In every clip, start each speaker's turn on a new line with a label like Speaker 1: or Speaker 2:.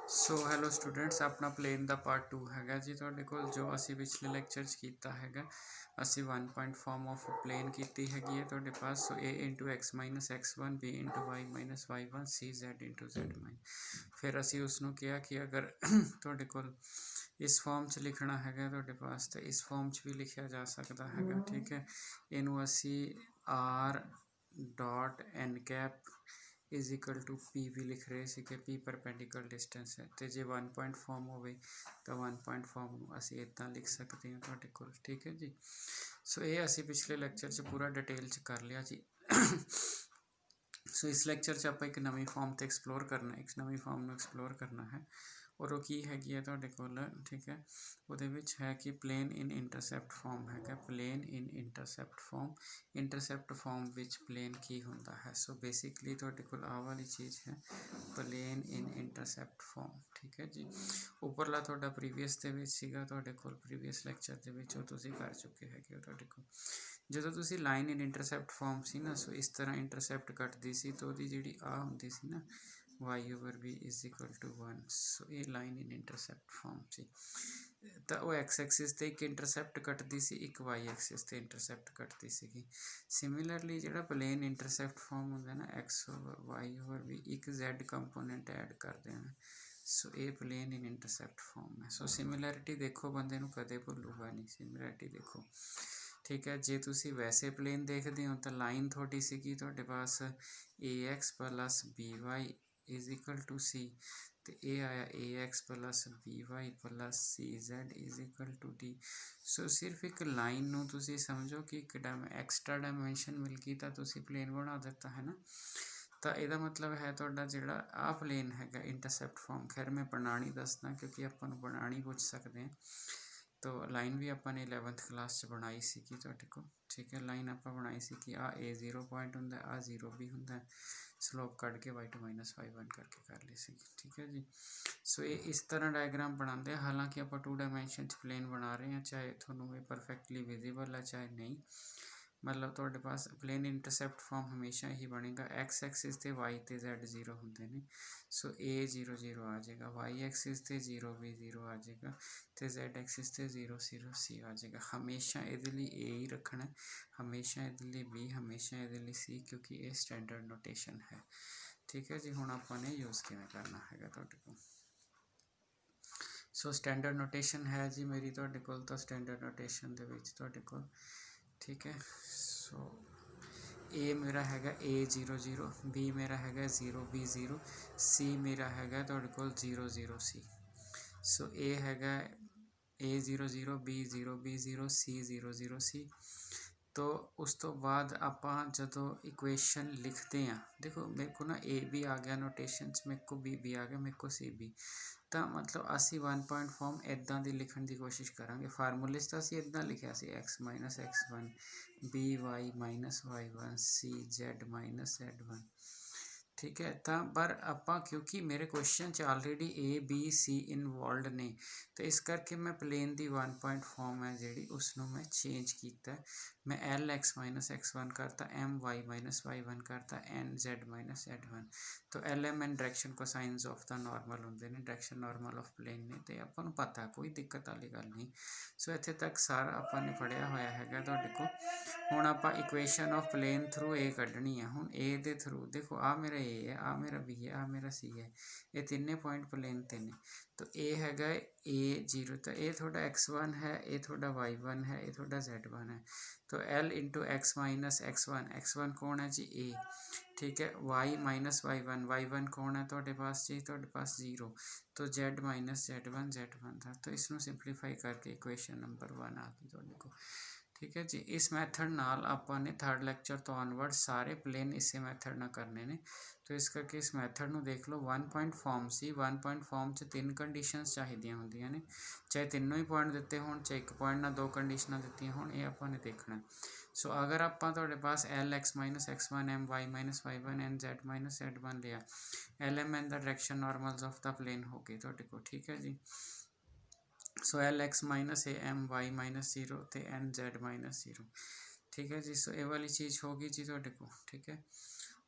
Speaker 1: सो hello students, अपना plane का part 2 हैगा जी तुहाडे कोल, जो असी पिछले लैक्चर च कीता हैगा। असी 1 पॉइंट फॉर्म ऑफ प्लेन कीती हैगी है तुहाडे पास। So a into x minus x1 b into y minus y1 c z into z-। फिर असी उसनों कहा कि अगर तुहाडे कोल इस फॉर्म च लिखना हैगा तुहाडे पास, तो इस फॉर्म च भी लिखा जा सकता हैगा। ठीक है, इनू असी r dot n cap is equal to p भी लिख रहे थे कि पी परपेंडिकुलर डिस्टेंस है। तो जे 1 पॉइंट फॉर्म हो तो 1 पॉइंट फॉर्म असी इदा लिख सकते हैं तुहाडे कोल। ठीक है जी। सो ये असी पिछले लैक्चर च पूरा डिटेल च कर लिया जी। सो इस लैक्चर च आप एक नवी फॉर्म तो एक्सप्लोर करना, एक नवी फॉर्म में एक्सप्लोर करना है। और वो की हैगी है तुहाडे कोल, ठीक है, ਉਹਦੇ ਵਿੱਚ है कि प्लेन इन इंटरसैप्ट फॉर्म है। प्लेन इन इंटरसैप्ट फॉर्म विच प्लेन की होंदा है। सो बेसिकली तुहाडे कोल आह वाली चीज़ है, प्लेन इन इंटरसैप्ट फॉर्म। ठीक है जी। उपरला तुहाडा प्रीवियस दे विच सीगा, तुहाडे कोल प्रीवियस लैक्चर दे विच तुसीं कर चुके हैगे हो। तुहाडे कोल ਜਦੋਂ ਤੁਸੀਂ ਲਾਈਨ ਇਨ ਇੰਟਰਸੈਪਟ ਫਾਰਮ ਸੀ ਨਾ, ਸੋ ਇਸ ਤਰ੍ਹਾਂ ਇੰਟਰਸੈਪਟ ਕੱਟਦੀ ਸੀ, ਤਾਂ ਉਹਦੀ ਜਿਹੜੀ ਆ ਹੁੰਦੀ ਸੀ ਨਾ y/b ਇਜ਼ ਇਕੁਅਲ ਟੂ 1। ਸੋ ਇਹ ਲਾਈਨ ਇਨ ਇੰਟਰਸੈਪਟ ਫਾਰਮ ਸੀ। ਤਾਂ ਉਹ ਐਕਸ ਐਕਸਿਸ 'ਤੇ ਇੱਕ ਇੰਟਰਸੈਪਟ ਕੱਟਦੀ ਸੀ, ਇੱਕ ਵਾਈ ਐਕਸਿਸ 'ਤੇ ਇੰਟਰਸੈਪਟ ਕੱਟਦੀ ਸੀਗੀ। ਸਿਮਿਲਰਲੀ ਜਿਹੜਾ ਪਲੇਨ ਇੰਟਰਸੈਪਟ ਫਾਰਮ ਹੁੰਦਾ ਨਾ, x/y/b ਇੱਕ z ਕੰਪੋਨੈਂਟ ਐਡ ਕਰ ਦੇਣਾ। ਸੋ ਇਹ ਪਲੇਨ ਇਨ ਇੰਟਰਸੈਪਟ ਫਾਰਮ ਹੈ। ਸੋ ਸਿਮਿਲੈਰਿਟੀ ਦੇਖੋ, ਬੰਦੇ ਨੂੰ ਕਦੇ ਭੁੱਲੂਗਾ ਨਹੀਂ। ਸਿਮਿਲੈਰਿਟੀ ਦੇਖੋ, ठीक है। जे तुसी वैसे प्लेन देखते हो तो लाइन थोड़ी सी तुहाडे पास ax plus by is equal to c, तो ये आया ax plus by plus cz is equal to d। So सिर्फ एक लाइन नूं तुसी समझो कि एक एक्सट्रा डायमेंशन मिल गई तो तुसी प्लेन बना दिता है ना। तो यदा मतलब है तुहाडा जिहड़ा आ प्लेन हैगा इंटरसैप्ट फॉर्म। खैर मैं बनानी दसदा क्योंकि आपां नूं बनानी पूछ सकते हैं। तो लाइन भी आपने 11th क्लास च बनाई सी तुहाडे कोल। ठीक है, लाइन आप बनाई सी कि आ A0 पॉइंट होंदा, आ 0 भी होंदा, स्लोप कट के y2 माइनस y1 करके कर ली सी। ठीक है जी। सो ये इस तरह डायग्राम बनाते हैं। हालांकि आप 2 डायमेंशन प्लेन बना रहे हैं, चाहे थोनों ये परफेक्टली विजिबल है चाहे नहीं। मतलब तुहाडे पास प्लेन इंटरसैप्ट फॉर्म हमेशा ही बनेगा। एक्स एक्सिस ते वाई ते Z 0 होंदे ने। सो A 0 0 आ जाएगा, वाई एक्सिस ते 0 भी 0 आ जाएगा, तो Z एक्सिस ते 0 0 C आ जाएगा। हमेशा ये A ही रखना है, हमेशा ये B, हमेशा ये C, क्योंकि ये स्टैंडर्ड नोटेशन है। ठीक है जी। हुण आपने यूज़ किवें करना है तुहाडे कोल। सो स्टैंडर्ड नोटेशन है जी मेरी तुहाडे कोल। तो स्टैंडर्ड नोटेशन दे विच तुहाडे कोल, ठीक है। सो ए मेरा हैगा A0 0, B मेरा हैगा 0 B 0, C मेरा हैगा तुहाडे कोल 0 0 C। सो ए हैगा A0 0, B 0 B 0, C 0 0 C। तो उस तो बाद आपां जदों इक्वेशन लिखते हैं, देखो मेरे को ना ए भी आ गया नोटेशन च, मेरे को बी भी आ गया, मेरे को सी भी। तो मतलब असी 1 पॉइंट फॉर्म इदां दी लिखण दी कोशिश करांगे। फार्मूले तो असी इदां लिखिया सी x minus x1 b y minus y1 c z minus z1। ठीक है। तो पर आपां क्योंकि मेरे क्वेश्चन च ऑलरेडी ए बी सी इनवॉल्वड ने, तो इस करके मैं प्लेन दी 1 पॉइंट फॉर्म है जी उसनों मैं चेंज किया। मैं एल एक्स माइनस x1 करता, एम वाई माइनस y1 करता, एन जेड माइनस z1। तो l m n direction cosines of the normal होंगे ने, डायरैक्शन नॉर्मल ऑफ प्लेन ने, तो आपां नूं पता, कोई दिक्कत वाली गल नहीं। सो इत्थे तक सारा आपां ने पढ़िया होया हैगा तुहाडे कोल। हुण आपां equation of plane through a कढ़नी है। हुण ए दे थ्रू देखो, आ मेरा ए है, आ मेरा बी है, आ मेरा सी है, ये तीनों पॉइंट प्लेन ते ने। तो ए हैगा A0, तो ये थोड़ा x1 है, ये थोड़ा y1 है, ये थोड़ा z1 है। तो L into x minus x1, x1 कौन है जी A। ठीक है, y माइनस y1, y1 कौन है तुहाडे पास जी, तुहाडे पास 0। तो z माइनस z1, z1 था। तो इसनों सिंपलीफाई करके इक्वेशन नंबर 1 आ गई तुहाडे कोल। ठीक है जी। इस मैथड नाल आपां ने थर्ड लैक्चर तो ऑनवर्ड सारे प्लेन इसे मैथड ना करने ने। तो इस करके इस मैथड नूं देख लो। 1 पॉइंट फॉर्म सी, 1 पॉइंट फॉर्म च 3 कंडीशनस चाहिए होंदियां ने, चाहे तीनों ही पॉइंट दिते होण, चाहे एक पॉइंट ना 2 कंडीशनां दित्तियां होण, ये आपां ने देखना। सो अगर आपां तुहाडे पास l x minus x1 m y minus y1 n z minus z1 लिया, l m n the direction normals of the plane हो गए तुहाडे कोल। ठीक है जी। So l x minus a m y minus 0 तो एन जेड माइनस 0। ठीक है जी। सो ये वाली चीज़ होगी जी तुहाडे कोल। ठीक है।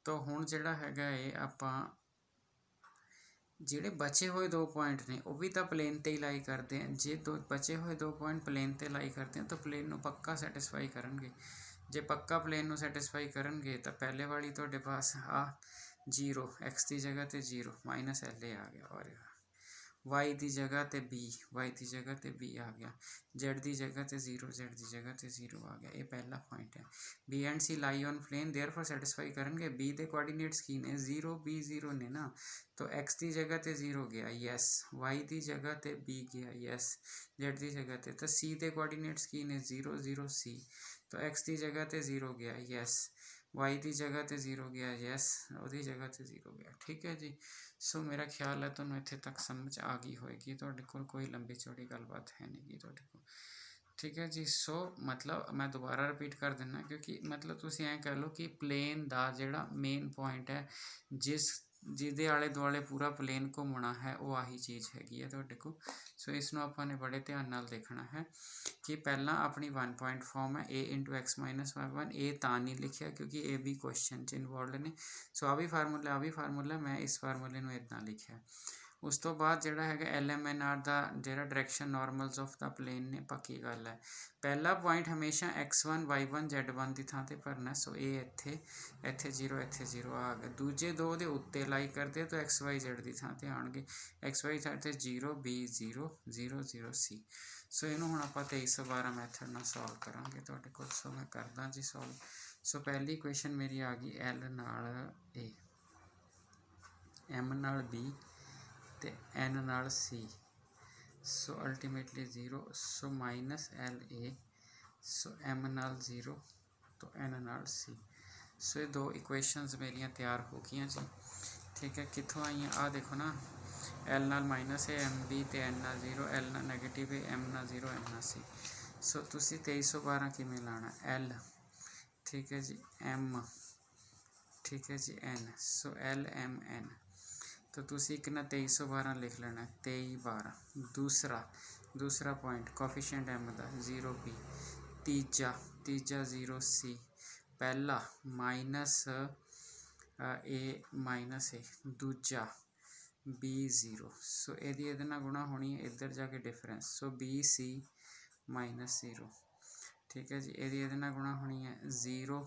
Speaker 1: तो हुण जिहड़ा हैगा ये आपां ਜਿਹੜੇ ਬਚੇ ਹੋਏ 2 ਪੁਆਇੰਟ ਨੇ ਉਹ ਵੀ ਤਾਂ ਪਲੇਨ ਤੇ ਹੀ ਲਾਈ ਕਰਦੇ ਆ। ਜੇ ਬਚੇ ਹੋਏ 2 ਪੁਆਇੰਟ ਪਲੇਨ ਤੇ ਲਾਈ ਕਰਦੇ ਆ ਤਾਂ ਪਲੇਨ ਨੂੰ ਪੱਕਾ ਸੈਟਿਸਫਾਈ ਕਰਨਗੇ। ਜੇ ਪੱਕਾ ਪਲੇਨ ਨੂੰ ਸੈਟਿਸਫਾਈ ਕਰਨਗੇ ਤਾਂ ਪਹਿਲੇ ਵਾਲੀ ਤੁਹਾਡੇ ਪਾਸ ਆ 0 x ਦੀ ਜਗ੍ਹਾ 'ਤੇ 0 ਮਾਈਨਸ LA ਆ ਗਿਆ, ਔਰ y ਦੀ ਜਗ੍ਹਾ 'ਤੇ b, y ਦੀ ਜਗ੍ਹਾ 'ਤੇ b ਆ ਗਿਆ, z ਦੀ ਜਗ੍ਹਾ 'ਤੇ 0, z ਦੀ ਜਗ੍ਹਾ 'ਤੇ 0 ਆ ਗਿਆ। ਇਹ ਪਹਿਲਾ ਪੁਆਇੰਟ ਹੈ। b ਐਂਡ c ਲਾਈ ਔਨ ਪਲੇਨ, ਦੇਅਰਫੋਰ ਸੈਟਿਸਫਾਈ ਕਰਨਗੇ। b ਦੇ ਕੋਆਰਡੀਨੇਟਸ ਕੀ ਨੇ? 0 b 0 ਨੇ ਨਾ, तो x ਦੀ ਜਗ੍ਹਾ 'ਤੇ 0 ਗਿਆ, ਯੈਸ। y ਦੀ ਜਗ੍ਹਾ 'ਤੇ b ਗਿਆ, ਯੈਸ। z ਦੀ ਜਗ੍ਹਾ 'ਤੇ, ਤਾਂ c ਦੇ ਕੋਆਰਡੀਨੇਟਸ ਕੀ ਨੇ? 0 0 c, तो x ਦੀ ਜਗ੍ਹਾ 'ਤੇ 0 ਗਿਆ, ਯੈਸ। y ਦੀ ਜਗ੍ਹਾ 'ਤੇ 0 ਗਿਆ, ਯੈਸ। ਉਹਦੀ ਜਗ੍ਹਾ 'ਤੇ 0 ਗਿਆ, ਠੀਕ ਹੈ ਜੀ। ਸੋ ਮੇਰਾ ਖਿਆਲ ਹੈ ਤੁਹਾਨੂੰ ਇੱਥੇ ਤੱਕ ਸਮਝ ਆ ਗਈ ਹੋਏਗੀ। ਤੁਹਾਡੇ ਕੋਲ ਕੋਈ ਲੰਬੀ ਚੌੜੀ ਗੱਲਬਾਤ ਹੈ ਨਹੀਂ ਗੀ ਤੁਹਾਡੇ ਕੋਲ, ਠੀਕ ਹੈ ਜੀ। ਸੋ ਮਤਲਬ ਮੈਂ ਦੁਬਾਰਾ ਰਿਪੀਟ ਕਰ ਦਿੰਦਾ, ਕਿਉਂਕਿ ਮਤਲਬ ਤੁਸੀਂ ਐਂ ਕਹਿ ਲਓ ਕਿ ਪਲੇਨ ਦਾ ਜਿਹੜਾ ਮੇਨ ਪੁਆਇੰਟ ਹੈ, ਜਿਹਦੇ ਆਲੇ ਦੁਆਲੇ ਪੂਰਾ ਪਲੇਨ ਘੁੰਮਣਾ ਹੈ, ਉਹ ਆਹੀ ਚੀਜ਼ ਹੈਗੀ ਹੈ ਤੁਹਾਡੇ ਕੋਲ। ਸੋ ਇਸ ਨੂੰ ਆਪਾਂ ਨੇ ਬੜੇ ਧਿਆਨ ਨਾਲ ਦੇਖਣਾ ਹੈ ਕਿ ਪਹਿਲਾਂ ਆਪਣੀ 1 ਪੁਆਇੰਟ ਫਾਰਮ ਹੈ a into x minus y1। ਇਹ ਤਾਂ ਨਹੀਂ ਲਿਖਿਆ ਕਿਉਂਕਿ ਇਹ ਵੀ ਕੁਐਸਚਨ 'ਚ ਇਨਵੋਲਵਡ ਨੇ। ਸੋ ਆ ਵੀ ਫਾਰਮੂਲਾ, ਮੈਂ ਇਸ ਫਾਰਮੂਲੇ ਨੂੰ ਇੱਦਾਂ ਲਿਖਿਆ। ਉਸ ਤੋਂ ਬਾਅਦ ਜਿਹੜਾ ਹੈਗਾ LMNR ਦਾ ਜਿਹੜਾ ਡਾਇਰੈਕਸ਼ਨ ਨਾਰਮਲਸ ਆਫ ਦਾ ਪਲੇਨ ਨੇ, ਪੱਕੀ ਗੱਲ ਹੈ। ਪਹਿਲਾ ਪੁਆਇੰਟ ਹਮੇਸ਼ਾ x1 y1 z1 ਦੀ ਥਾਂ 'ਤੇ ਭਰਨਾ। ਸੋ ਇਹ ਇੱਥੇ 0, ਇੱਥੇ 0 ਆ ਗਿਆ। ਦੂਜੇ ਦੋ ਦੇ ਉੱਤੇ ਲਾਈ ਕਰਦੇ ਤਾਂ x y z ਦੀ ਥਾਂ 'ਤੇ ਆਉਣਗੇ। x y z 'ਤੇ 0 b 0 0 0 c। ਸੋ ਇਹਨੂੰ ਹੁਣ ਆਪਾਂ 2312 ਮੈਥਡ ਨਾਲ ਸੋਲਵ ਕਰਾਂਗੇ ਤੁਹਾਡੇ ਕੋਲ। ਸੋ ਮੈਂ ਕਰਦਾ ਜੀ ਸੋਲਵ। ਸੋ ਪਹਿਲੀ ਇਕੁਏਸ਼ਨ ਮੇਰੀ ਆ ਗਈ L ਨਾਲ A, M ਨਾਲ B ਤੇ N ਨਾਲ C। ਸੋ ਅਲਟੀਮੇਟਲੀ 0। ਸੋ ਮਾਈਨਸ LA, ਸੋ M ਨਾਲ 0 ਤੋਂ N ਨਾਲ C। ਸੋ ਇਹ ਦੋ ਇਕੁਏਸ਼ਨਸ ਮੇਰੀਆਂ ਤਿਆਰ ਹੋ ਗਈਆਂ ਜੀ, ਠੀਕ ਹੈ। ਕਿੱਥੋਂ ਆਈਆਂ? ਆਹ ਦੇਖੋ ਨਾ, L ਨਾਲ ਮਾਈਨਸ ਹੈ MB ਅਤੇ N ਨਾਲ 0, L ਨਾਲ ਨੈਗੇਟਿਵ ਹੈ M ਨਾਲ 0, N ਨਾਲ C। ਸੋ ਤੁਸੀਂ 2312 ਕਿਵੇਂ ਲਾਉਣਾ? L, ਠੀਕ ਹੈ ਜੀ, M, ਠੀਕ ਹੈ ਜੀ, N। ਸੋ L M N, ਤਾਂ ਤੁਸੀਂ ਇੱਕ ਨਾ 2312 ਲਿਖ ਲੈਣਾ, 2312। ਦੂਸਰਾ ਪੁਆਇੰਟ ਕੋਫੀਸ਼ੀਐਂਟ M ਦਾ 0 B। ਤੀਜਾ 0 C। ਪਹਿਲਾ ਮਾਈਨਸ A ਮਾਈਨਸ A, ਦੂਜਾ B 0। ਸੋ ਇਹਦੇ ਨਾਲ ਗੁਣਾ ਹੋਣੀ ਹੈ, ਇੱਧਰ ਜਾ ਕੇ ਡਿਫਰੈਂਸ। ਸੋ B C ਮਾਈਨਸ 0, ਠੀਕ ਹੈ ਜੀ। ਇਹਦੇ ਨਾਲ ਗੁਣਾ ਹੋਣੀ ਹੈ 0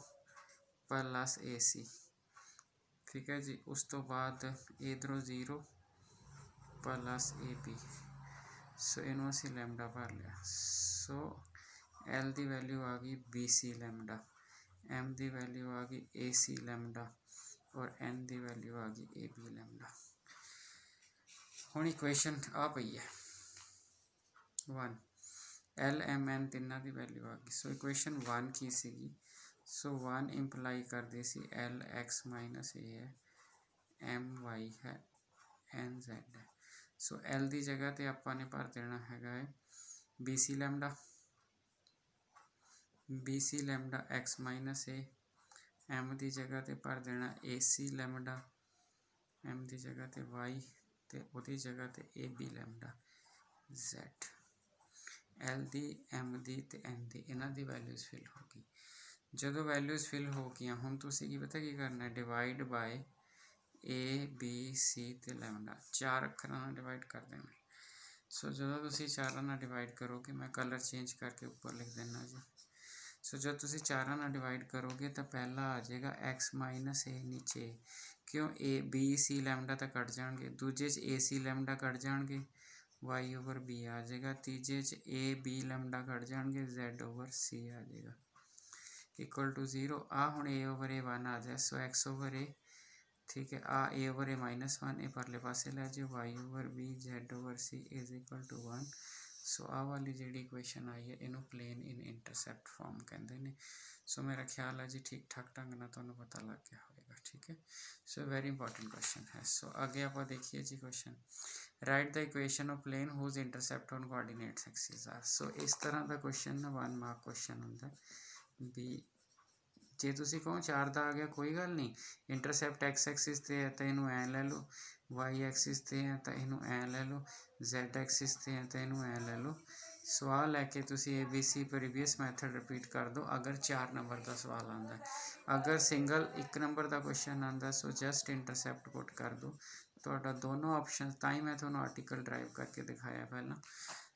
Speaker 1: ਪਲਸ AC, ਠੀਕ ਹੈ ਜੀ। ਉਸ ਤੋਂ ਬਾਅਦ ਇੱਧਰੋਂ 0 ਪਲਸ AB। ਸੋ ਇਹਨੂੰ ਅਸੀਂ ਲੈਮਡਾ ਭਰ ਲਿਆ। ਸੋ L ਦੀ ਵੈਲਿਊ ਆ ਗਈ BC ਲੈਮਡਾ, M ਦੀ ਵੈਲਿਊ ਆ ਗਈ AC ਲੈਮਡਾ, ਔਰ N ਦੀ ਵੈਲਿਊ ਆ ਗਈ AB ਲੈਮਡਾ। ਹੁਣ ਇਕੁਏਸ਼ਨ ਆ ਪਈ ਹੈ 1, L M N ਤਿੰਨਾਂ ਦੀ ਵੈਲਿਊ ਆ ਗਈ। ਸੋ ਇਕੁਏਸ਼ਨ 1 ਕੀ ਸੀਗੀ? ਸੋ 1 ਇੰਪਲਾਈ ਕਰਦੀ ਸੀ L X ਮਾਈਨਸ A ਹੈ, M Y ਹੈ, N Z ਹੈ। ਸੋ L ਦੀ ਜਗ੍ਹਾ 'ਤੇ ਆਪਾਂ ਨੇ ਭਰ ਦੇਣਾ ਹੈਗਾ ਹੈ BC lambda, BC lambda X minus A। M ਦੀ ਜਗ੍ਹਾ 'ਤੇ ਭਰ ਦੇਣਾ AC ਲੈਮਡਾ, M ਦੀ ਜਗ੍ਹਾ 'ਤੇ Y, ਅਤੇ ਉਹਦੀ ਜਗ੍ਹਾ 'ਤੇ AB ਲੈਮਡਾ Z। L ਦੀ, M ਦੀ ਅਤੇ N ਦੀ, ਇਹਨਾਂ ਦੀ ਵੈਲਿਊਜ਼ ਫਿਲ ਹੋ ਗਈ। ਜਦੋਂ ਵੈਲਿਊਜ਼ ਫਿਲ ਹੋ ਗਈਆਂ, ਹੁਣ ਤੁਸੀਂ ਕੀ ਪਤਾ ਕੀ ਕਰਨਾ? Divide by A B C ਅਤੇ ਲੈਮਡਾ, 4 ਅੱਖਰਾਂ ਨਾਲ ਡਿਵਾਈਡ ਕਰ ਦੇਣਾ। ਸੋ ਜਦੋਂ ਤੁਸੀਂ 4 ਨਾਲ ਡਿਵਾਈਡ ਕਰੋਗੇ, ਮੈਂ ਕਲਰ ਚੇਂਜ ਕਰਕੇ ਉੱਪਰ ਲਿਖ ਦਿੰਦਾ ਜੀ। ਸੋ ਜਦ ਤੁਸੀਂ 4 ਨਾਲ ਡਿਵਾਈਡ ਕਰੋਗੇ ਤਾਂ ਪਹਿਲਾ ਆ ਜਾਏਗਾ X ਮਾਈਨਸ A ਨੀਚੇ, ਕਿਉਂ A B C ਲੈਮਡਾ ਤਾਂ ਕੱਟ ਜਾਣਗੇ। ਦੂਜੇ 'ਚ AC ਲੈਮਡਾ ਕੱਟ ਜਾਣਗੇ, Y ਓਵਰ B ਆ ਜਾਏਗਾ। ਤੀਜੇ 'ਚ A B ਲੈਮਡਾ ਕੱਟ ਜਾਣਗੇ, Z ਓਵਰ C ਆ ਜਾਏਗਾ, ਇਕੁਅਲ ਟੂ 0। ਆ ਹੁਣ A ਓਵਰ A 1 ਆ ਜਾਏ। ਸੋ X ਓਵਰ A, ਠੀਕ ਹੈ, ਆ A ਓਵਰ A ਮਾਈਨਸ 1, ਇਹ ਪਰਲੇ ਪਾਸੇ ਲੈ ਜਾਓ, Y over B Z over C is equal to 1। So ਆਹ ਵਾਲੀ ਜਿਹੜੀ ਇਕੁਏਸ਼ਨ ਆਈ ਹੈ, ਇਹਨੂੰ ਪਲੇਨ ਇਨ ਇੰਟਰਸੈਪਟ ਫਾਰਮ ਕਹਿੰਦੇ ਨੇ। ਸੋ ਮੇਰਾ ਖਿਆਲ ਹੈ ਜੀ ਠੀਕ ਠਾਕ ਢੰਗ ਨਾਲ ਤੁਹਾਨੂੰ ਪਤਾ ਲੱਗ ਗਿਆ ਹੋਵੇਗਾ, ਠੀਕ ਹੈ। ਸੋ ਵੈਰੀ ਇੰਪੋਰਟੈਂਟ ਕੁਐਸਚਨ ਹੈ। ਸੋ ਅੱਗੇ ਆਪਾਂ ਦੇਖੀਏ ਜੀ ਕੁਐਸਚਨ, ਰਾਈਟ ਦਾ equation of plane whose intercept on coordinates axis are. So ਇਸ ਤਰ੍ਹਾਂ ਦਾ ਕੁਐਸਚਨ ਨਾ 1 ਮਾਰਕ ਕੁਐਸਚਨ ਹੁੰਦਾ ਵੀ, ਜੇ ਤੁਸੀਂ ਕਹੋ 4 ਦਾ ਆ ਗਿਆ ਕੋਈ ਗੱਲ ਨਹੀਂ, ਇੰਟਰਸੈਪਟ X ਐਕਸਿਸ 'ਤੇ ਹੈ ਤਾਂ ਇਹਨੂੰ ਐਂ ਲੈ ਲਓ, Y ਐਕਸਿਸ 'ਤੇ ਹੈ ਤਾਂ ਇਹਨੂੰ ਐਂ ਲੈ ਲਓ, Z ਐਕਸਿਸ 'ਤੇ ਹੈ ਤਾਂ ਇਹਨੂੰ ਐਂ ਲੈ ਲਓ। ਸਵਾਲ ਲੈ ਕੇ ਤੁਸੀਂ ABC ਪ੍ਰੀਵੀਅਸ ਮੈਥਡ ਰਿਪੀਟ ਕਰ ਦਿਓ ਅਗਰ 4 ਨੰਬਰ ਦਾ ਸਵਾਲ ਆਉਂਦਾ। ਅਗਰ ਸਿੰਗਲ 1 ਨੰਬਰ ਦਾ ਕੁਐਸਚਨ ਆਉਂਦਾ, ਸੋ ਜਸਟ ਇੰਟਰਸੈਪਟ ਪੁੱਟ ਕਰ ਦਿਓ, ਤੁਹਾਡਾ ਦੋਨੋਂ ਆਪਸ਼ਨ, ਤਾਂ ਹੀ ਮੈਂ ਤੁਹਾਨੂੰ ਆਰਟੀਕਲ ਡਰਾਈਵ ਕਰਕੇ ਦਿਖਾਇਆ ਪਹਿਲਾਂ।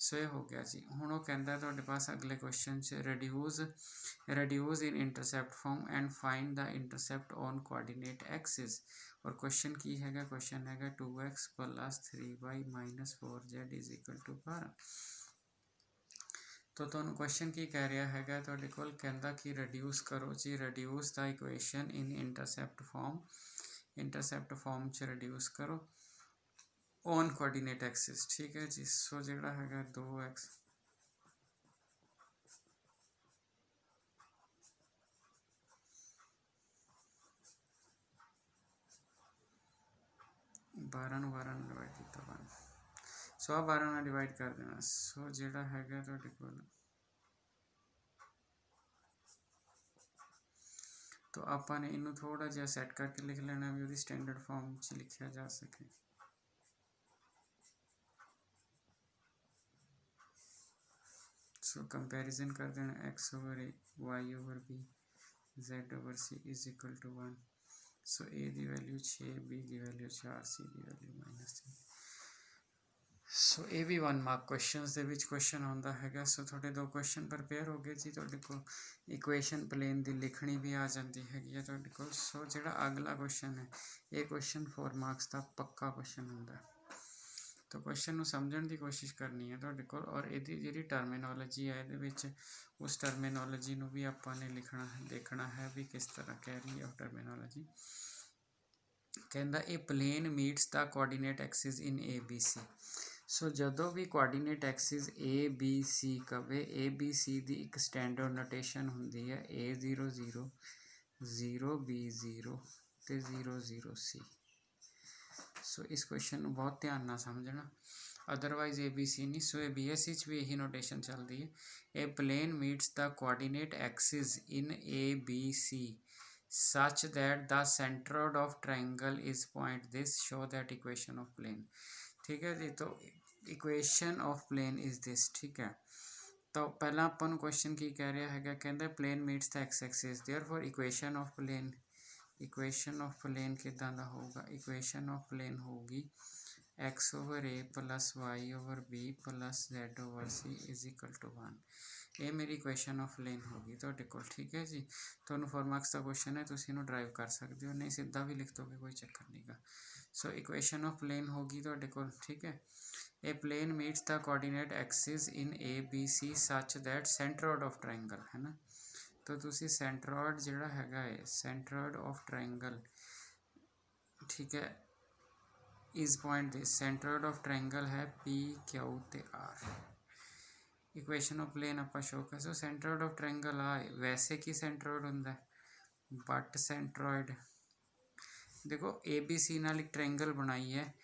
Speaker 1: ਸੋ ਇਹ ਹੋ ਗਿਆ ਜੀ। ਹੁਣ ਉਹ ਕਹਿੰਦਾ ਤੁਹਾਡੇ ਪਾਸ ਅਗਲੇ ਕੁਐਸਚਨ 'ਚ reduce in intercept form and find the intercept on coordinate axis। ਔਰ ਕੁਐਸਚਨ ਕੀ ਹੈਗਾ? ਕੁਐਸਚਨ ਹੈਗਾ 2x + 3y - 4z = 12। ਤਾਂ ਤੁਹਾਨੂੰ ਕੁਐਸਚਨ ਕੀ ਕਹਿ ਰਿਹਾ ਹੈਗਾ? ਤੁਹਾਡੇ ਕੋਲ ਕਹਿੰਦਾ ਕਿ ਰਿਡਿਊਸ ਕਰੋ ਜੀ, ਰਿਡਿਊਸ ਦਾ ਇਕੁਏਸ਼ਨ ਇਨ ਇੰਟਰਸੈਪਟ ਫਾਰਮ 'ਚ ਰਿਡਿਊਸ ਕਰੋ ਔਨ ਕੋਆਰਡੀਨੇਟ ਐਕਸਿਸ। ਠੀਕ ਹੈ ਜੀ। ਸੋ ਜਿਹੜਾ ਹੈਗਾ 2x 12 ਨੂੰ 12 ਨਾਲ ਡਿਵਾਈਡ ਕੀਤਾ 1, ਸੋ ਆ 12 ਨਾਲ ਡਿਵਾਈਡ ਕਰ ਦੇਣਾ। ਸੋ ਜਿਹੜਾ ਹੈਗਾ ਤੁਹਾਡੇ ਕੋਲ, ਤਾਂ ਆਪਾਂ ਨੇ ਇਹਨੂੰ ਥੋੜਾ ਜਿਹਾ ਸੈੱਟ ਕਰਕੇ ਲਿਖ ਲੈਣਾ ਵੀ ਉਹਦੀ ਸਟੈਂਡਰਡ ਫਾਰਮ 'ਚ ਲਿਖਿਆ ਜਾ ਸਕੇ। ਸੋ ਕੰਪੈਰੀਜ਼ਨ ਕਰ ਦੇਣਾ x/a y/b z/c = 1। So a the value 6, b the value 4, c the value -3। ਸੋ ਇਹ ਵੀ 1 ਮਾਰਕ ਕੁਐਸਚਨਸ ਦੇ ਵਿੱਚ ਕੁਐਸਚਨ ਆਉਂਦਾ ਹੈਗਾ। ਸੋ ਤੁਹਾਡੇ 2 ਕੁਐਸਚਨ ਪ੍ਰਪੇਅਰ ਹੋ ਗਏ ਜੀ। ਤੁਹਾਡੇ ਕੋਲ ਇਕੁਏਸ਼ਨ ਪਲੇਨ ਦੀ ਲਿਖਣੀ ਵੀ ਆ ਜਾਂਦੀ ਹੈਗੀ ਹੈ ਤੁਹਾਡੇ ਕੋਲ। ਸੋ ਜਿਹੜਾ ਅਗਲਾ ਕੁਐਸਚਨ ਹੈ, ਇਹ ਕੁਐਸਚਨ 4 ਮਾਰਕਸ ਦਾ ਪੱਕਾ ਕੁਐਸਚਨ ਹੁੰਦਾ। ਤਾਂ ਕੁਐਸਚਨ ਨੂੰ ਸਮਝਣ ਦੀ ਕੋਸ਼ਿਸ਼ ਕਰਨੀ ਹੈ ਤੁਹਾਡੇ ਕੋਲ, ਔਰ ਇਹਦੀ ਜਿਹੜੀ ਟਰਮੀਨੋਲੋਜੀ ਹੈ ਇਹਦੇ ਵਿੱਚ ਉਸ ਟਰਮੀਨੋਲੋਜੀ ਨੂੰ ਵੀ ਆਪਾਂ ਨੇ ਦੇਖਣਾ ਹੈ ਵੀ ਕਿਸ ਤਰ੍ਹਾਂ ਕਹਿ ਰਹੀ ਹੈ ਉਹ ਟਰਮੀਨੋਲੋਜੀ। ਕਹਿੰਦਾ ਇਹ ਪਲੇਨ ਮੀਟਸ ਦਾ ਕੋਆਰਡੀਨੇਟ ਐਕਸਿਸ ਇਨ ABC। ਸੋ ਜਦੋਂ ਵੀ ਕੋਆਰਡੀਨੇਟ ਐਕਸਿਸ ABC ਕਵੇ, ABC ਦੀ ਇੱਕ ਸਟੈਂਡਰਡ ਨੋਟੇਸ਼ਨ ਹੁੰਦੀ ਹੈ A00 0B0 ਤੇ 00C। ਸੋ ਇਸ ਕੁਐਸਚਨ ਨੂੰ ਬਹੁਤ ਧਿਆਨ ਨਾਲ ਸਮਝਣਾ, ਅਦਰਵਾਈਜ਼ ABC ਨਹੀਂ। ਸੋ ਇਹ BSc 'ਚ ਵੀ ਇਹੀ ਨੋਟੇਸ਼ਨ ਚੱਲਦੀ ਹੈ। ਇਹ ਪਲੇਨ ਮੀਟਸ ਦਾ coordinate axis in ABC such that the centroid of triangle is point this, show that equation of plane। ठीक है जी। तो equation of plane is this. ठीक है। तो पहला अपन क्वेश्चन की कह रहा है, कहते plane meets the x axis, therefore equation of plane किदां दा होगा? इक्वेशन ऑफ प्लेन होगी x/a + y/b + z/c = 1। ਇਹ ਮੇਰੀ ਇਕੁਏਸ਼ਨ ਆਫ ਪਲੇਨ ਹੋ ਗਈ ਤੁਹਾਡੇ ਕੋਲ। ਠੀਕ ਹੈ ਜੀ। ਤੁਹਾਨੂੰ 4 ਮਾਰਕਸ ਦਾ ਕੁਐਸਚਨ ਹੈ, ਤੁਸੀਂ ਇਹਨੂੰ ਡਰਾਈਵ ਕਰ ਸਕਦੇ ਹੋ, ਨਹੀਂ ਸਿੱਧਾ ਵੀ ਲਿਖ ਦੋਗੇ ਕੋਈ ਚੱਕਰ ਨਹੀਂ ਗਾ। ਸੋ ਇਕੁਏਸ਼ਨ ਆਫ ਪਲੇਨ ਹੋ ਗਈ ਤੁਹਾਡੇ ਕੋਲ। ਠੀਕ ਹੈ। ਇਹ ਪਲੇਨ ਮੀਟਸ ਦਾ ਕੋਆਰਡੀਨੇਟ ਐਕਸਿਸ ਇਨ ABC ਸੱਚ ਦੈਟ ਸੈਂਟਰੋਇਡ ਆਫ ਟ੍ਰਾਇੰਗਲ ਹੈ ਨਾ। ਤਾਂ ਤੁਸੀਂ ਸੈਂਟਰੋਇਡ ਜਿਹੜਾ ਹੈਗਾ ਹੈ, ਸੈਂਟਰੋਇਡ ਆਫ ਟ੍ਰਾਇੰਗਲ, ਠੀਕ ਹੈ, ਇਸ ਪੁਆਇੰਟ ਦੇ ਸੈਂਟਰੋਇਡ ਆਫ ਟ੍ਰਾਇੰਗਲ ਹੈ PQ ਤੇ R। ਇਕੁਏਸ਼ਨ ਆਫ ਪਲੇਨ ਆਪਾਂ ਸ਼ੋ ਕਰ। ਸੋ ਸੈਂਟਰੋਇਡ ਆਫ ਟ੍ਰਾਇੰਗਲ ਆ ਵੈਸੇ ਕੀ ਸੈਂਟਰੋਇਡ ਹੁੰਦਾ, ਬਟ ਸੈਂਟਰੋਇਡ ਦੇਖੋ ABC ਨਾਲ ਇੱਕ ਟ੍ਰਾਇੰਗਲ ਬਣਾਈ ਹੈ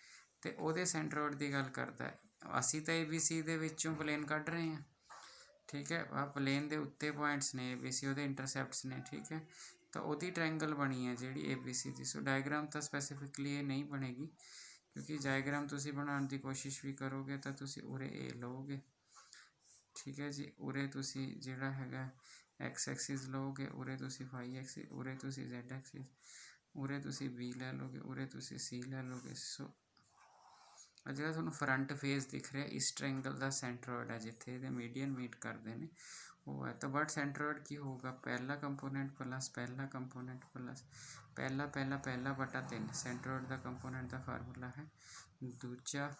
Speaker 1: ਤੇ ਉਹਦੇ ਸੈਂਟਰੋਇਡ ਦੀ ਗੱਲ ਕਰਦਾ ਹੈ। ਅਸੀਂ ਤਾਂ ABC ਦੇ ਵਿੱਚੋਂ ਪਲੇਨ ਕੱਢ ਰਹੇ ਹਾਂ। ਠੀਕ ਹੈ। ਆਹ ਪਲੇਨ ਦੇ ਉੱਤੇ ਪੁਆਇੰਟਸ ਨੇ ABC, ਉਹਦੇ ਇੰਟਰਸੈਪਟਸ ਨੇ। ਠੀਕ ਹੈ। ਤਾਂ ਉਹਦੀ ਟ੍ਰਾਇੰਗਲ ਬਣੀ ਹੈ ਜਿਹੜੀ ABC ਦੀ। ਸੋ ਡਾਇਗਰਾਮ ਤਾਂ ਸਪੈਸੀਫਿਕਲੀ ਇਹ ਨਹੀਂ ਬਣੇਗੀ, ਕਿਉਂਕਿ ਡਾਇਗਰਾਮ ਤੁਸੀਂ ਬਣਾਉਣ ਦੀ ਕੋਸ਼ਿਸ਼ ਵੀ ਕਰੋਗੇ ਤਾਂ ਤੁਸੀਂ ਉਰੇ A ਲਓਗੇ। ਠੀਕ ਹੈ ਜੀ। ਉਰੇ ਤੁਸੀਂ ਜਿਹੜਾ ਹੈਗਾ x ਐਕਸਿਸ ਲਓਗੇ, ਉਰੇ ਤੁਸੀਂ y ਐਕਸਿਸ, ਉਰੇ ਤੁਸੀਂ z ਐਕਸਿਸ, ਉਰੇ ਤੁਸੀਂ B ਲੈ ਲਓਗੇ, ਉਰੇ ਤੁਸੀਂ C ਲੈ ਲਓਗੇ। ਸੋ ਜਿਹੜਾ ਤੁਹਾਨੂੰ ਫਰੰਟ ਫੇਸ ਦਿਖ ਰਿਹਾ ਇਸ ਟ੍ਰਾਇੰਗਲ ਦਾ ਸੈਂਟਰੋਇਡ ਹੈ, ਜਿੱਥੇ ਇਹਦੇ ਮੀਡੀਅਨ ਮੀਟ ਕਰਦੇ ਨੇ ਉਹ ਹੈ। ਤਾਂ ਬਟ ਸੈਂਟਰੋਇਡ ਕੀ ਹੋਊਗਾ? ਪਹਿਲਾ ਕੰਪੋਨੈਂਟ ਪਲੱਸ ਪਹਿਲਾ ਕੰਪੋਨੈਂਟ ਪਲੱਸ ਪਹਿਲਾ ਬਟਾ 3। ਸੈਂਟਰੋਇਡ ਦਾ ਕੰਪੋਨੈਂਟ ਦਾ ਫਾਰਮੂਲਾ ਹੈ ਦੂਜਾ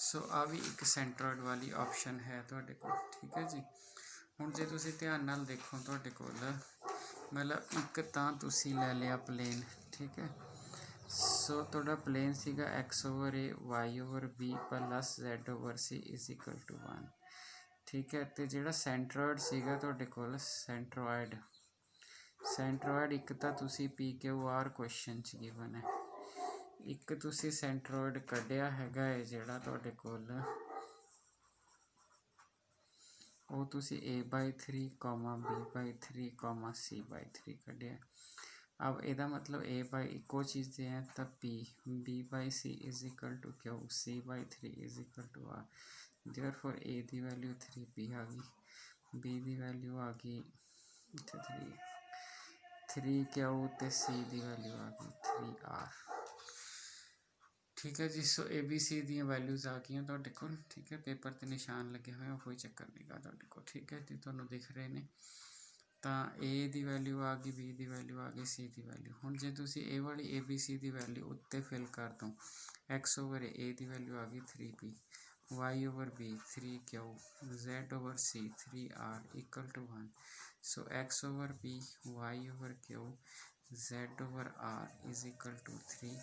Speaker 1: ਸੋ ਆ ਵੀ ਇੱਕ ਸੈਂਟਰੋਇਡ ਵਾਲੀ ਆਪਸ਼ਨ ਹੈ ਤੁਹਾਡੇ ਕੋਲ। ਠੀਕ ਹੈ ਜੀ। ਹੁਣ ਜੇ ਤੁਸੀਂ ਧਿਆਨ ਨਾਲ ਦੇਖੋ ਤੁਹਾਡੇ ਕੋਲ ਮਤਲਬ ਇੱਕ ਤਾਂ ਤੁਸੀਂ ਲੈ ਲਿਆ ਪਲੇਨ। ਠੀਕ ਹੈ। ਸੋ ਤੁਹਾਡਾ ਪਲੇਨ ਸੀਗਾ x/a y/b + z/c = 1। ਠੀਕ ਹੈ। ਅਤੇ ਜਿਹੜਾ ਸੈਂਟਰੋਇਡ ਸੀਗਾ ਤੁਹਾਡੇ ਕੋਲ ਸੈਂਟਰੋਇਡ ਇੱਕ ਤਾਂ ਤੁਸੀਂ PQR ਕੁਐਸਚਨ 'ਚ ਗਿਵਨ ਹੈ, ਇੱਕ ਤੁਸੀਂ ਸੈਂਟਰੋਇਡ ਕੱਢਿਆ ਹੈਗਾ ਹੈ ਜਿਹੜਾ ਤੁਹਾਡੇ ਕੋਲ ਉਹ ਤੁਸੀਂ A/3, B/3, C/3 ਕੱਢਿਆ। अब ਇਹਦਾ ਮਤਲਬ A/ ਇੱਕੋ ਚੀਜ਼ ਦੇ ਹੈ ਤਾਂ P, B/C = Q, C/3 = R। Therefore A the value 3P ਆ ਗਈ। बी की वैल्यू आ गई 3 क्यू तो सी की वैल्यू आ गई 3R। ठीक है जी। सो ए बी सी दी वैल्यूज़ आ गई तुहाडे कोल। ठीक है, पेपर ते निशान लगे हुए कोई चक्कर नहीं गा तुहाडे कोल। ठीक है जी, तुहानूं दिख रहे ने। तो ए की वैल्यू आ गई, बी की वैल्यू आ गई, सी की वैल्यू। हुण जे तुसीं ए वाली ए बी सी की वैल्यू उत्ते फिल कर दो, एक्स ओवर ए की वैल्यू आ गई 3P, Y over B 3Q, Z over C 3R equal to 1। So X over B, Y over Q, Z over R is equal to 3।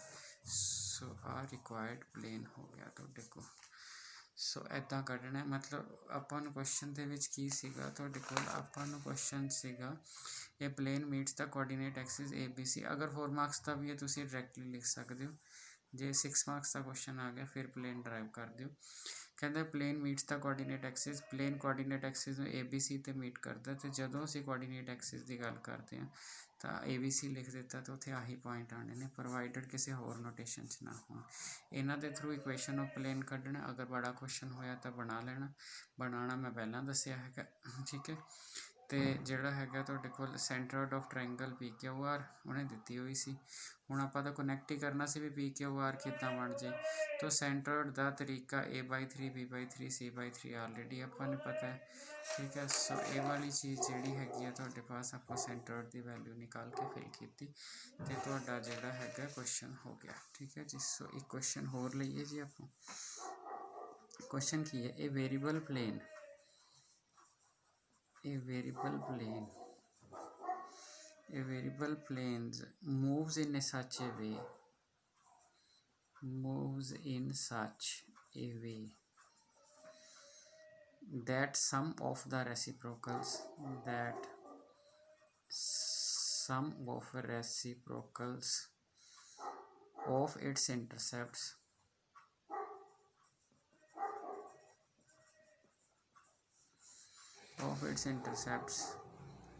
Speaker 1: So our required plane हो गया तुहाडे कोल। सो इदां कढ़ना है, मतलब आपां नूं क्वेश्चन दे विच की सीगा तुहाडे कोल, आपां नूं क्वेश्चन सीगा a plane meets the coordinate axis a b c. अगर 4 मार्क्स का भी है तुसीं डायरैक्टली लिख सकते हो। जे 6 मार्क्स का क्वेश्चन आ गया फिर प्लेन ड्राइव कर दिओ। कहते plane meets the coordinate axis, plane coordinate axis में ए बी सी तो मीट करता। तो जदों असीं कोआर्डीनेट एक्सिस की गल करते हैं तो ए बी सी लिख दिता तो उत्थे आही पॉइंट आने ने, प्रोवाइडेड किसी होर नोटेशन च ना हो। इन्हां दे थ्रू इक्वेशन ऑफ प्लेन कढ़ना। अगर बड़ा क्वेश्चन होया तो बना लेना, बनाना मैं पहला दसिया है। ठीक है, तो जिहड़ा हैगा तुहाडे कोल centroid of triangle P Q R उन्हें दिती हुई सी। हुण आपां तां कनैक्ट ही करना सी भी पी क्यू आर किद्दां बन जे। तो सेंट्रोइड का तरीका A/3 B/3 C/3 ऑलरेडी आपां नूं पता है। ठीक है, सो ये वाली चीज़ जिहड़ी हैगी है तुहाडे पास आपां सेंट्रोइड की वैल्यू निकाल के फिल की तो तुहाडा जिहड़ा हैगा क्वेश्चन हो गया। ठीक है जी। सो एक क्वेश्चन होर लईए जी आपां। क्वेश्चन की है, a variable plane moves in such a way that sum of reciprocals of its intercepts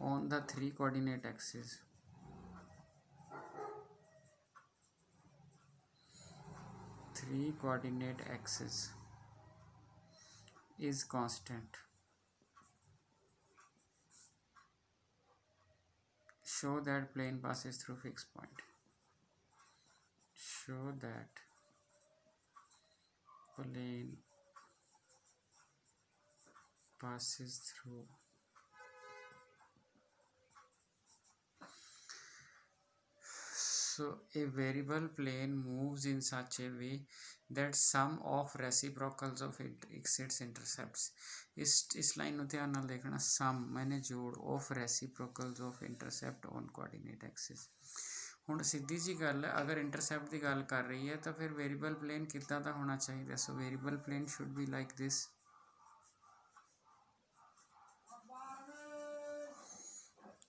Speaker 1: on the 3 coordinate axes is constant. Show that plane passes through fixed point. Show that plane passes through so a variable plane moves in such a way that sum of reciprocals of its intercepts इस line में ध्यान नाल देखना, sum मैंने जोड़ of reciprocals of intercept on coordinate axis. हुण सीधी जी गल है, अगर इंटरसेप्ट की गल कर रही है तो फिर वेरीएबल प्लेन किद्दां दा होना चाहिए। So variable plane should be like this.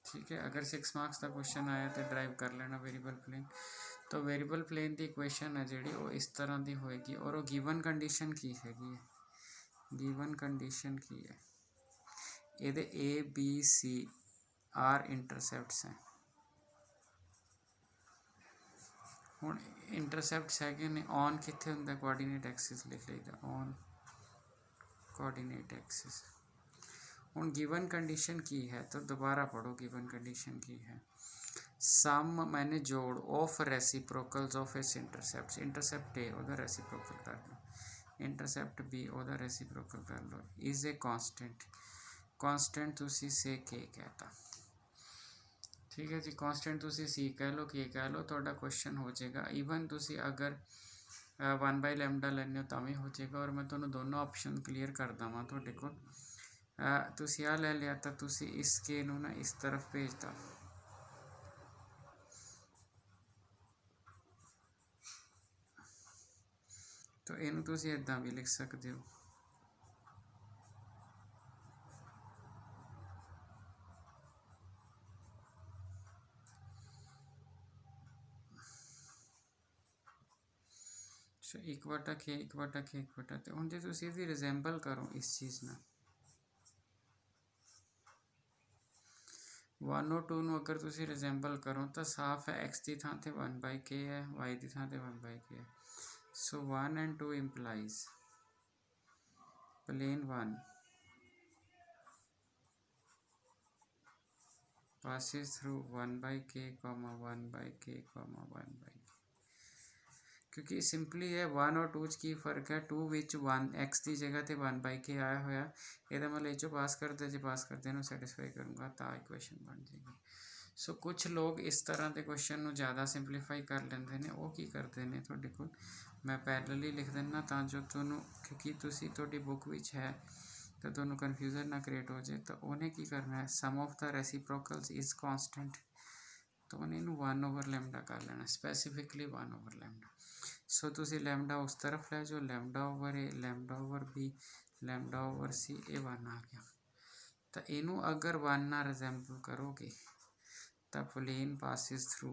Speaker 1: ठीक है, अगर 6 मार्क्स का क्वेश्चन आया तो ड्राइव कर लेना वेरीएबल प्लेन। तो वेरीएबल प्लेन की इक्वेशन है जिहड़ी वो इस तरह की होएगी और वो गिवन कंडीशन की हैगी है। गिवन कंडीशन की है, ये A B C R intercepts हैं। हुण इंटरसेप्ट्स है ने ऑन कित्थे हुंदा, कोआर्डीनेट एक्सिस लिख लईदा, ऑन कोआर्डीनेट एक्सिस। हुण गिवन कंडीशन की है तो दोबारा पढ़ो, गिवन कंडीशन की है, सम मैंने जोड़ of reciprocals of its intercepts. Intercept a ओदा रेसिप्रोकल कर लो, इंटरसेप्ट बी ओदा रेसिप्रोकल कर लो, इज़ ए कांस्टेंट तुसी से के कहता। ठीक है जी, कांस्टेंट तुसी सी कह लो, के कह लो, तुहाडा क्वेश्चन हो जाएगा। ईवन तुसी अगर 1/λ लैने हो तो भी हो जाएगा। और मैं तुहानूं दोनों ऑप्शन क्लीयर कर देवां तुहाडे कोल। तुसी आ ले लिया तो तुसी इस के नूं ना इस तरफ भेज दो। तो इनू तुसी इदां भी लिख सकते हो। सो 1/k तो हुण जे तुसी इहदी रिजेंबल करो इस चीज़ नाल 1 और 2 नूं अगर तुसी रिजेंबल करो तो साफ है x की थां ते 1/k है, y की थां ते 1/k है। सो 1 and 2 implies plane 1 passes through 1/k, 1/k, 1/k, क्योंकि सिंपली है 1 और 2 च की फर्क है, 2 विच 1 x की जगह तो 1/k आया होया, ये मतलब ये पास करते जे पास करते हैं सैटिस्फाई करूँगा तो इक्वेशन बन जाएगी। सो कुछ लोग इस तरह के क्वेश्चन को ज़्यादा सिंपलीफाई कर लेंगे ने, वो की करते हैं थोड़े को मैं पैरेलली लिख देना तो जो थोनों, क्योंकि तुसी थोड़ी बुक विच है तो थोनों कन्फ्यूजन ना क्रिएट हो जाए, तो उन्हें की करना है sum of the reciprocals is constant, तो उन्हें 1/λ कर लेना, स्पैसीफिकली 1/λ। सो तुसी लैम्डा उस तरफ लै जो λ/a, λ/b, λ/c ये 1 आ गया, तो इनू अगर 1 ना रिजेंबल करोगे तो plane passes through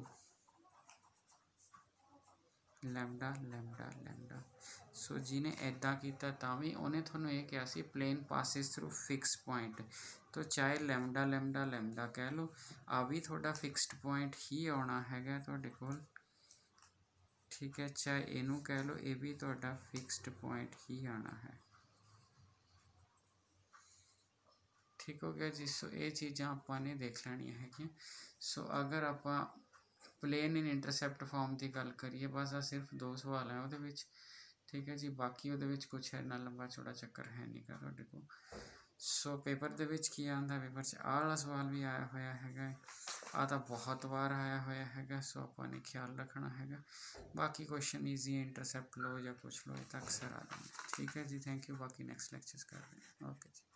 Speaker 1: lambda lambda lambda. So जिन्हें ऐदा किया तो भी उन्हें थोनों ये कहा सी plane passes through fix point, तो चाहे लैम्डा लैम्डा लैम्डा कह लो, आ भी थोड़ा फिक्सड पॉइंट ही आना है तुहाडे कोल, ठीक है, चाहे इनू कह लो, ये भी तुहाडा फिक्सड पॉइंट ही आना है, ठीक हो गया जी। सो ये चीज़ा आपने देख लैनिया है। सो अगर आप प्लेन इन इंटरसैप्ट फॉर्म की गल करिए, बस आ सिर्फ 2 सवाल है वो, ठीक है जी, बाकी वो कुछ है ना लंबा चौड़ा चक्कर है नहीं का तुहाडे को। सो पेपर के की आता, पेपर से आह वाला सवाल भी आया होया है, आ तो बहुत बार आया होया है, सो आपने ख्याल रखना है। बाकी क्वेश्चन ईजी इंटरसैप्ट लो या कुछ लो, ये तो अक्सर आ जाए, ठीक है जी, थैंक यू, बाकी नैक्सट लेक्चर्स कर रहे हैं, ओके जी।